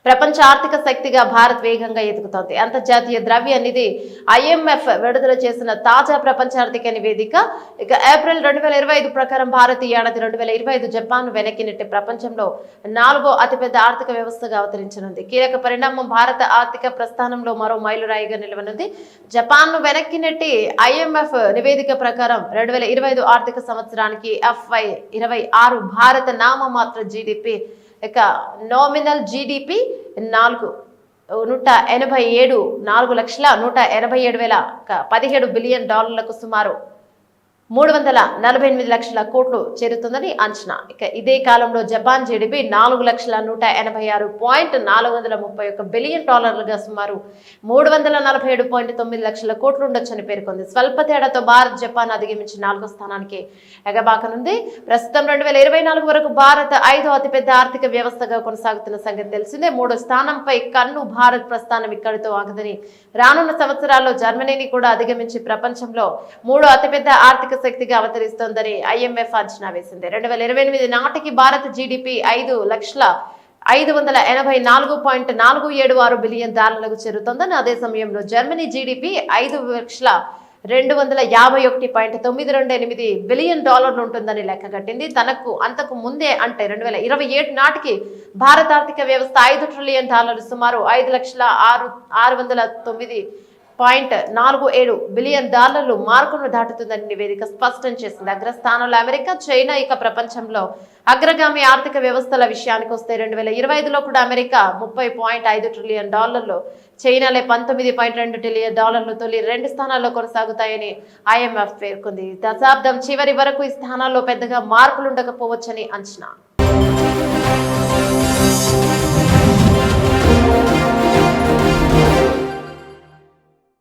ప్రపంచ ఆర్థిక శక్తిగా భారత్ వేగంగా ఎదుగుతోంది. అంతర్జాతీయ ద్రవ్య నిధి IMF విడుదల చేసిన తాజా ప్రపంచ ఆర్థిక నివేదిక ఏప్రిల్ 2025 ప్రకారం భారత్ ఈ ఏడాది 2025 జపాన్ వెనక్కి నెట్టి ప్రపంచంలో 4వ అతిపెద్ద ఆర్థిక వ్యవస్థగా అవతరించనుంది. కీలక పరిణామం భారత ఆర్థిక ప్రస్థానంలో మరో మైలురాయిగా నిలవనుంది. జపాన్ ను వెనక్కి నెట్టి IMF నివేదిక ప్రకారం 2025 ఆర్థిక సంవత్సరానికి FY26 భారత నామమాత్ర జీడీపీ నోమినల్ జీడీపీ 4,187,187,17 బిలియన్ డాలర్లకు సుమారు 348 లక్షల కోట్లు చేరుతుందని అంచనా. ఇదే కాలంలో జపాన్ జీడీపీ 4,186,431 బిలియన్ డాలర్లుగా సుమారు 347.9 లక్షల కోట్లు ఉండొచ్చని పేర్కొంది. స్వల్ప తేడాతో భారత్ జపాన్ అధిగమించి 4వ స్థానానికి ఎగబాకనుంది. ప్రస్తుతం 2024 వరకు భారత్ 5వ అతిపెద్ద ఆర్థిక వ్యవస్థగా కొనసాగుతున్న సంగతి తెలిసిందే. 3వ స్థానంపై కన్ను భారత్ ప్రస్థానం ఇక్కడితో ఆగదని, రానున్న సంవత్సరాల్లో జర్మనీని కూడా అధిగమించి ప్రపంచంలో 3వ అతిపెద్ద ఆర్థిక శక్తిగా అవతరిస్తోందని IMF అంచనా వేసింది. 2028 నాటికి భారత జీడీపీ 5,584.476 బిలియన్ డాలర్లకు చేరుతోందని, అదే సమయంలో జర్మనీ జీడీపీ 5,251.928 బిలియన్ డాలర్లు ఉంటుందని లెక్కగట్టింది. అంతకు ముందే అంటే 2027 నాటికి భారత ఆర్థిక వ్యవస్థ 5 ట్రిలియన్ డాలర్లు సుమారు 5,609.47 బిలియన్ డాలర్లు మార్కును దాటుతుందని నివేదిక స్పష్టం చేసింది. అగ్రస్థానంలో అమెరికా, చైనా. ఇక ప్రపంచంలో అగ్రగామి ఆర్థిక వ్యవస్థల విషయానికి వస్తే 2025లో కూడా అమెరికా 30.5 ట్రిలియన్ డాలర్లు, చైనాలే 19.2 ట్రిలియన్ డాలర్లు తొలి 2 స్థానాల్లో కొనసాగుతాయని IMF పేర్కొంది. దశాబ్దం చివరి వరకు ఈ స్థానాల్లో పెద్దగా మార్పులుండకపోవచ్చని అంచనా.